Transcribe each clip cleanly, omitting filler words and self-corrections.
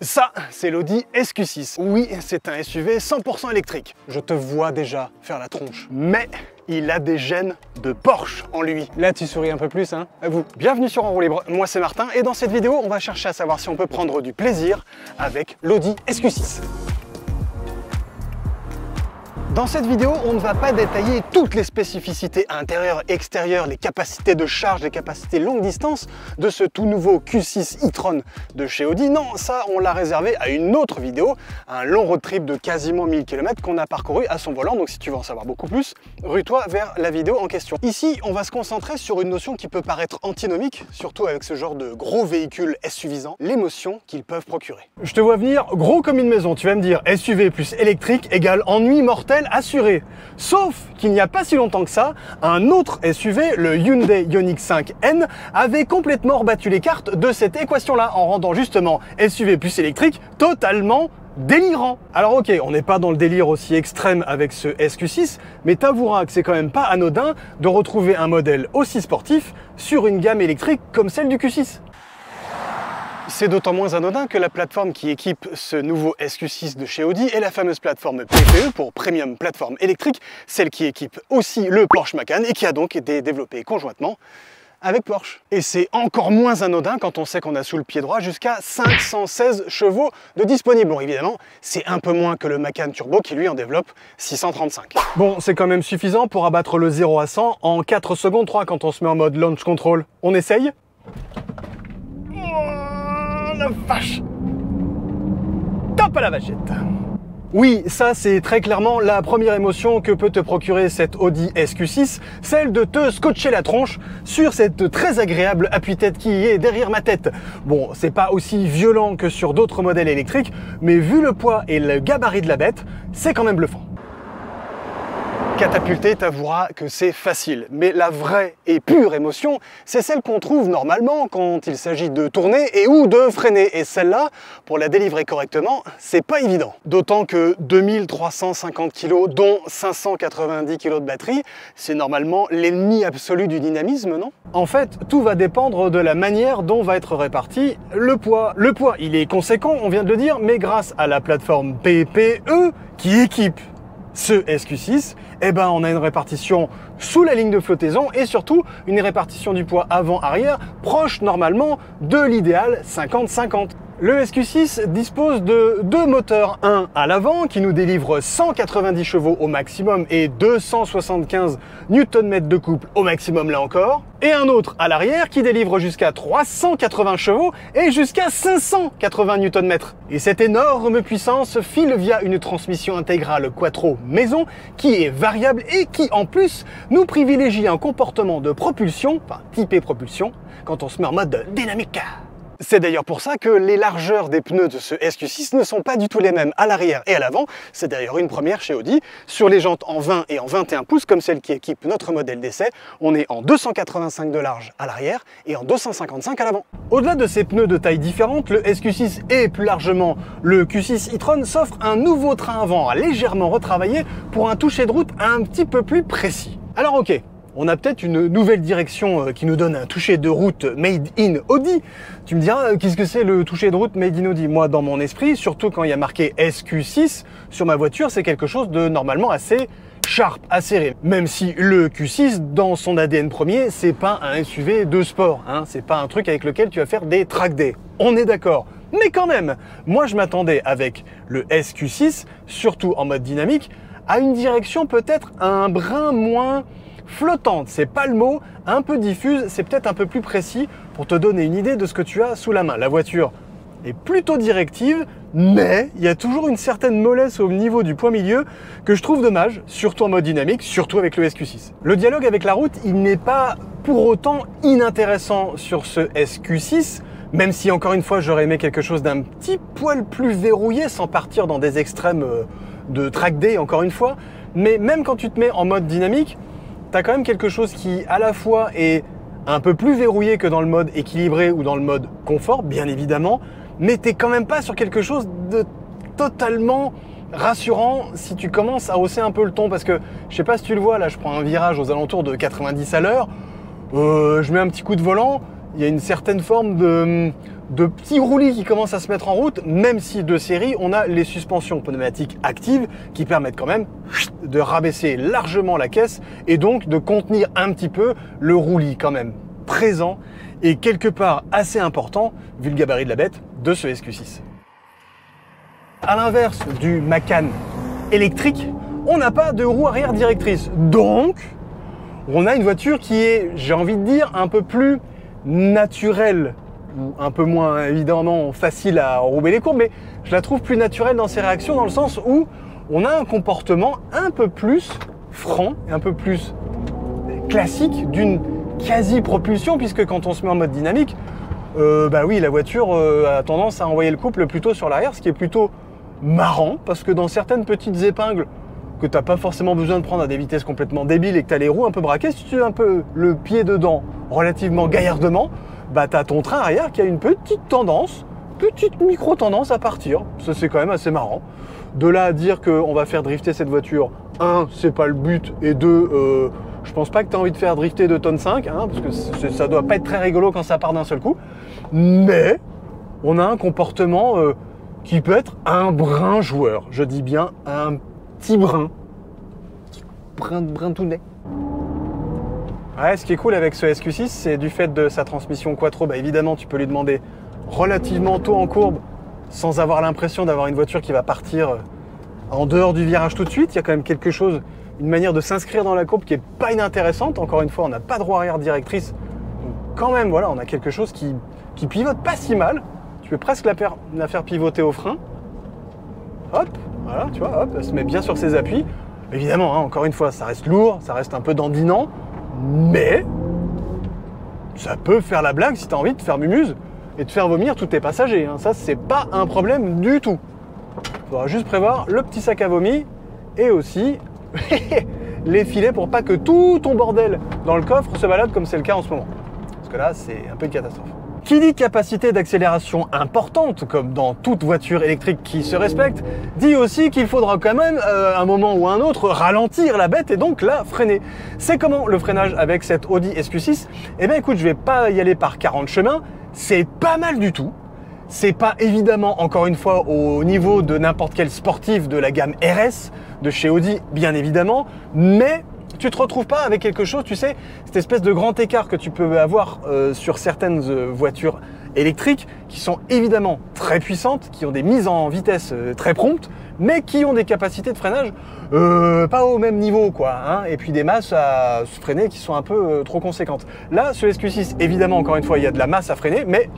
Ça, c'est l'Audi SQ6. Oui, c'est un SUV 100% électrique. Je te vois déjà faire la tronche. Mais il a des gènes de Porsche en lui. Là, tu souris un peu plus, hein? À vous. Bienvenue sur En roue libre, moi c'est Martin, et dans cette vidéo, on va chercher à savoir si on peut prendre du plaisir avec l'Audi SQ6. Dans cette vidéo, on ne va pas détailler toutes les spécificités intérieures, extérieures, les capacités de charge, les capacités longue distance de ce tout nouveau Q6 e-tron de chez Audi. Non, ça, on l'a réservé à une autre vidéo, un long road trip de quasiment 1000 km qu'on a parcouru à son volant. Donc si tu veux en savoir beaucoup plus, rue-toi vers la vidéo en question. Ici, on va se concentrer sur une notion qui peut paraître antinomique, surtout avec ce genre de gros véhicules SUVisants, l'émotion qu'ils peuvent procurer. Je te vois venir gros comme une maison. Tu vas me dire SUV plus électrique égale ennui mortel assuré. Sauf qu'il n'y a pas si longtemps que ça, un autre SUV, le Hyundai Ioniq 5N, avait complètement rebattu les cartes de cette équation-là en rendant justement SUV plus électrique totalement délirant. Alors ok, on n'est pas dans le délire aussi extrême avec ce SQ6, mais t'avoueras que c'est quand même pas anodin de retrouver un modèle aussi sportif sur une gamme électrique comme celle du Q6. C'est d'autant moins anodin que la plateforme qui équipe ce nouveau SQ6 de chez Audi est la fameuse plateforme PPE pour Premium Plateforme Électrique, celle qui équipe aussi le Porsche Macan et qui a donc été développée conjointement avec Porsche. Et c'est encore moins anodin quand on sait qu'on a sous le pied droit jusqu'à 516 chevaux de disponibles. Bon, évidemment, c'est un peu moins que le Macan Turbo qui lui en développe 635. Bon, c'est quand même suffisant pour abattre le 0 à 100 en 4 secondes 3 quand on se met en mode launch control. On essaye ? La vache! Top à la vachette! Oui, ça c'est très clairement la première émotion que peut te procurer cette Audi SQ6, celle de te scotcher la tronche sur cette très agréable appuie-tête qui est derrière ma tête. Bon, c'est pas aussi violent que sur d'autres modèles électriques, mais vu le poids et le gabarit de la bête, c'est quand même bluffant. Catapulter, t'avoueras que c'est facile, mais la vraie et pure émotion, c'est celle qu'on trouve normalement quand il s'agit de tourner et ou de freiner. Et celle-là, pour la délivrer correctement, c'est pas évident. D'autant que 2350 kg, dont 590 kg de batterie, c'est normalement l'ennemi absolu du dynamisme, non? En fait, tout va dépendre de la manière dont va être réparti le poids. Le poids, il est conséquent, on vient de le dire, mais grâce à la plateforme PPE qui équipe ce SQ6, eh ben on a une répartition sous la ligne de flottaison et surtout une répartition du poids avant-arrière proche normalement de l'idéal 50-50. Le SQ6 dispose de deux moteurs, un à l'avant qui nous délivre 190 chevaux au maximum et 275 Nm de couple au maximum là encore, et un autre à l'arrière qui délivre jusqu'à 380 chevaux et jusqu'à 580 Nm. Et cette énorme puissance file via une transmission intégrale Quattro maison qui est variable et qui en plus nous privilégie un comportement de propulsion, enfin typé propulsion, quand on se met en mode dynamique. C'est d'ailleurs pour ça que les largeurs des pneus de ce SQ6 ne sont pas du tout les mêmes à l'arrière et à l'avant. C'est d'ailleurs une première chez Audi. Sur les jantes en 20 et en 21 pouces, comme celle qui équipe notre modèle d'essai, on est en 285 de large à l'arrière et en 255 à l'avant. Au-delà de ces pneus de taille différente, le SQ6 et plus largement le Q6 e-tron s'offre un nouveau train avant légèrement retravaillé pour un toucher de route un petit peu plus précis. Alors ok, on a peut-être une nouvelle direction qui nous donne un toucher de route made in Audi. Tu me diras, qu'est-ce que c'est le toucher de route made in Audi? Moi, dans mon esprit, surtout quand il y a marqué SQ6 sur ma voiture, c'est quelque chose de normalement assez sharp, acéré. Même si le Q6, dans son ADN premier, c'est pas un SUV de sport, hein. C'est pas un truc avec lequel tu vas faire des track days. On est d'accord. Mais quand même, moi je m'attendais avec le SQ6, surtout en mode dynamique, à une direction peut-être un brin moins flottante, c'est pas le mot, un peu diffuse, c'est peut-être un peu plus précis pour te donner une idée de ce que tu as sous la main. La voiture est plutôt directive, mais il y a toujours une certaine mollesse au niveau du point milieu que je trouve dommage, surtout en mode dynamique, surtout avec le SQ6. Le dialogue avec la route, il n'est pas pour autant inintéressant sur ce SQ6, même si encore une fois j'aurais aimé quelque chose d'un petit poil plus verrouillé sans partir dans des extrêmes de track day encore une fois, mais même quand tu te mets en mode dynamique, t'as quand même quelque chose qui à la fois est un peu plus verrouillé que dans le mode équilibré ou dans le mode confort, bien évidemment, mais t'es quand même pas sur quelque chose de totalement rassurant si tu commences à hausser un peu le ton, parce que je sais pas si tu le vois, là je prends un virage aux alentours de 90 à l'heure, je mets un petit coup de volant, il y a une certaine forme de petits roulis qui commencent à se mettre en route, même si de série, on a les suspensions pneumatiques actives qui permettent quand même de rabaisser largement la caisse et donc de contenir un petit peu le roulis quand même présent et quelque part assez important, vu le gabarit de la bête, de ce SQ6. À l'inverse du Macan électrique, on n'a pas de roue arrière directrice. Donc, on a une voiture qui est, j'ai envie de dire, un peu plus naturelle, ou un peu moins évidemment facile à enrouber les courbes, mais je la trouve plus naturelle dans ses réactions, dans le sens où on a un comportement un peu plus franc, un peu plus classique d'une quasi-propulsion, puisque quand on se met en mode dynamique, bah oui, la voiture a tendance à envoyer le couple plutôt sur l'arrière, ce qui est plutôt marrant, parce que dans certaines petites épingles que tu n'as pas forcément besoin de prendre à des vitesses complètement débiles et que tu as les roues un peu braquées, si tu as un peu le pied dedans relativement gaillardement, bah tu as ton train arrière qui a une petite tendance, petite micro-tendance à partir. Ça, c'est quand même assez marrant. De là à dire qu'on va faire drifter cette voiture, un, c'est pas le but, et deux, je pense pas que tu as envie de faire drifter 2 tonnes 5, hein, parce que ça doit pas être très rigolo quand ça part d'un seul coup. Mais on a un comportement qui peut être un brin joueur. Je dis bien un petit brin. Brin tout nez. Ouais, ce qui est cool avec ce SQ6, c'est du fait de sa transmission quattro, bah évidemment tu peux lui demander relativement tôt en courbe sans avoir l'impression d'avoir une voiture qui va partir en dehors du virage tout de suite. Il y a quand même quelque chose, une manière de s'inscrire dans la courbe qui est pas inintéressante. Encore une fois, on n'a pas de roue arrière directrice. Donc quand même, voilà, on a quelque chose qui pivote pas si mal. Tu peux presque la faire pivoter au frein. Hop, voilà, tu vois, hop, elle se met bien sur ses appuis. Évidemment, hein, encore une fois, ça reste lourd, ça reste un peu dandinant, mais ça peut faire la blague si tu as envie de faire mumuse et de faire vomir tous tes passagers. Hein. Ça, c'est pas un problème du tout. Il faudra juste prévoir le petit sac à vomi et aussi les filets pour pas que tout ton bordel dans le coffre se balade comme c'est le cas en ce moment. Parce que là, c'est un peu une catastrophe. Qui dit capacité d'accélération importante, comme dans toute voiture électrique qui se respecte, dit aussi qu'il faudra quand même, à un moment ou à un autre, ralentir la bête et donc la freiner. C'est comment le freinage avec cette Audi SQ6? Eh bien écoute, je vais pas y aller par 40 chemins, c'est pas mal du tout. C'est pas évidemment, encore une fois, au niveau de n'importe quel sportif de la gamme RS, de chez Audi, bien évidemment, mais tu te retrouves pas avec quelque chose, tu sais, cette espèce de grand écart que tu peux avoir sur certaines voitures électriques qui sont évidemment très puissantes, qui ont des mises en vitesse très promptes, mais qui ont des capacités de freinage pas au même niveau, quoi, hein, et puis des masses à se freiner qui sont un peu trop conséquentes. Là, ce SQ6, évidemment, encore une fois, il y a de la masse à freiner, mais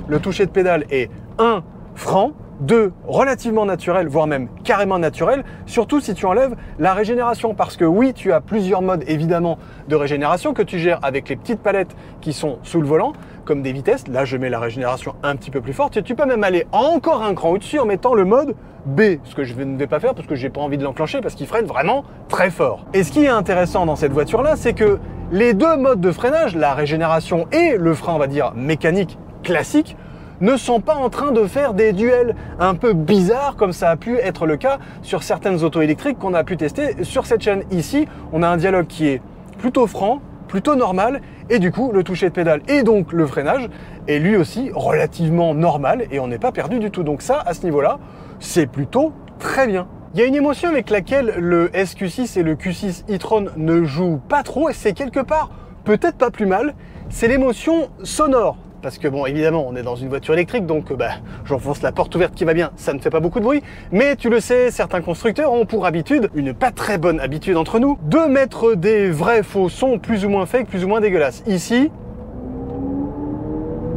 le toucher de pédale est 1 franc, 2 relativement naturel, voire même carrément naturel, surtout si tu enlèves la régénération, parce que oui, tu as plusieurs modes évidemment de régénération que tu gères avec les petites palettes qui sont sous le volant, comme des vitesses. Là, je mets la régénération un petit peu plus forte, et tu peux même aller encore un cran au-dessus en mettant le mode B, ce que je ne vais pas faire parce que j'ai pas envie de l'enclencher parce qu'il freine vraiment très fort. Et ce qui est intéressant dans cette voiture-là, c'est que les deux modes de freinage, la régénération et le frein, on va dire, mécanique classique, ne sont pas en train de faire des duels un peu bizarres comme ça a pu être le cas sur certaines autos électriques qu'on a pu tester sur cette chaîne. Ici, on a un dialogue qui est plutôt franc, plutôt normal, et du coup, le toucher de pédale et donc le freinage est lui aussi relativement normal et on n'est pas perdu du tout. Donc ça, à ce niveau-là, c'est plutôt très bien. Il y a une émotion avec laquelle le SQ6 et le Q6 e-tron ne jouent pas trop, et c'est quelque part peut-être pas plus mal, c'est l'émotion sonore. Parce que bon, évidemment, on est dans une voiture électrique, donc j'enfonce la porte ouverte qui va bien, ça ne fait pas beaucoup de bruit. Mais tu le sais, certains constructeurs ont pour habitude, une pas très bonne habitude entre nous, de mettre des vrais faux sons plus ou moins fake, plus ou moins dégueulasses. Ici,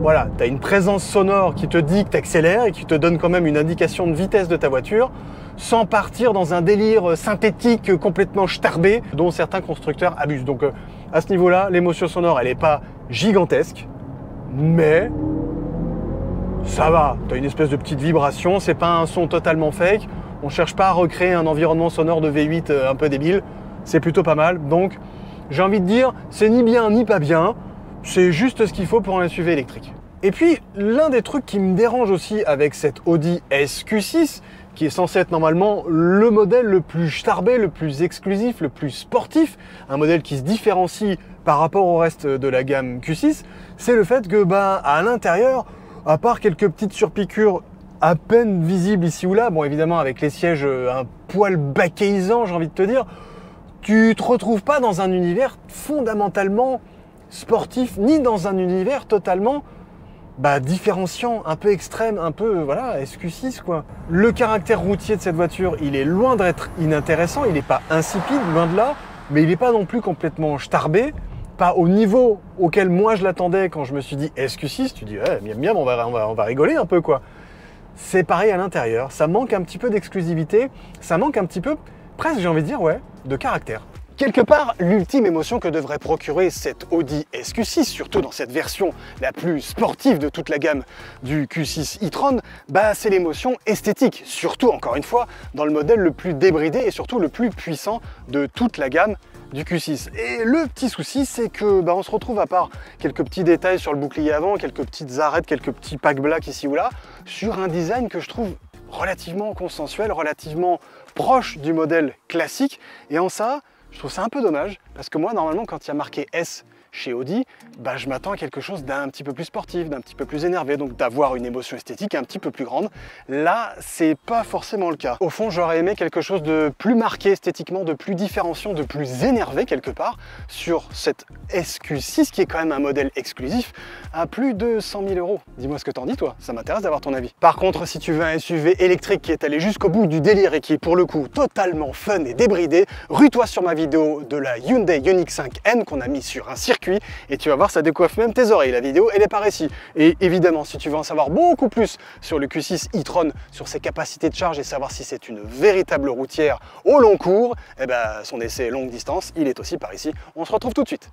voilà, tu as une présence sonore qui te dit que tu accélères et qui te donne quand même une indication de vitesse de ta voiture, sans partir dans un délire synthétique complètement starbé dont certains constructeurs abusent. Donc à ce niveau-là, l'émotion sonore, elle n'est pas gigantesque, mais ça va, tu as une espèce de petite vibration, c'est pas un son totalement fake, on cherche pas à recréer un environnement sonore de V8 un peu débile, c'est plutôt pas mal. Donc j'ai envie de dire, c'est ni bien ni pas bien, c'est juste ce qu'il faut pour un SUV électrique. Et puis l'un des trucs qui me dérange aussi avec cette Audi SQ6, qui est censé être normalement le modèle le plus starbé, le plus exclusif, le plus sportif, un modèle qui se différencie par rapport au reste de la gamme Q6, c'est le fait que à l'intérieur, À part quelques petites surpiqûres à peine visibles ici ou là, bon évidemment avec les sièges un poil baquéisants, j'ai envie de te dire, tu te retrouves pas dans un univers fondamentalement sportif, ni dans un univers totalement différenciant, un peu extrême, un peu, voilà, SQ6 quoi. Le caractère routier de cette voiture, il est loin d'être inintéressant, il n'est pas insipide, loin de là, mais il n'est pas non plus complètement starbé, pas au niveau auquel moi je l'attendais quand je me suis dit SQ6, tu dis, ouais, miam miam, on va rigoler un peu quoi. C'est pareil à l'intérieur, ça manque un petit peu d'exclusivité, ça manque un petit peu, presque j'ai envie de dire, ouais, de caractère. Quelque part, l'ultime émotion que devrait procurer cette Audi SQ6, surtout dans cette version la plus sportive de toute la gamme du Q6 e-tron, c'est l'émotion esthétique, surtout encore une fois dans le modèle le plus débridé et surtout le plus puissant de toute la gamme du Q6. Et le petit souci, c'est que on se retrouve, à part quelques petits détails sur le bouclier avant, quelques petites arêtes, quelques petits packs black ici ou là, sur un design que je trouve relativement consensuel, relativement proche du modèle classique. Et en ça, je trouve ça un peu dommage, parce que moi, normalement, quand il y a marqué S chez Audi, je m'attends à quelque chose d'un petit peu plus sportif, d'un petit peu plus énervé, donc d'avoir une émotion esthétique un petit peu plus grande. Là, c'est pas forcément le cas. Au fond, j'aurais aimé quelque chose de plus marqué esthétiquement, de plus différenciant, de plus énervé quelque part, sur cette SQ6, qui est quand même un modèle exclusif, à plus de 100 000 €. Dis-moi ce que t'en dis, toi, ça m'intéresse d'avoir ton avis. Par contre, si tu veux un SUV électrique qui est allé jusqu'au bout du délire et qui est pour le coup totalement fun et débridé, rue-toi sur ma vidéo de la Hyundai Ioniq 5N qu'on a mis sur un circuit, et tu vas voir, ça décoiffe même tes oreilles. La vidéo, elle est par ici. Et évidemment, si tu veux en savoir beaucoup plus sur le Q6 e-tron, sur ses capacités de charge et savoir si c'est une véritable routière au long cours, son essai longue distance, il est aussi par ici. On se retrouve tout de suite.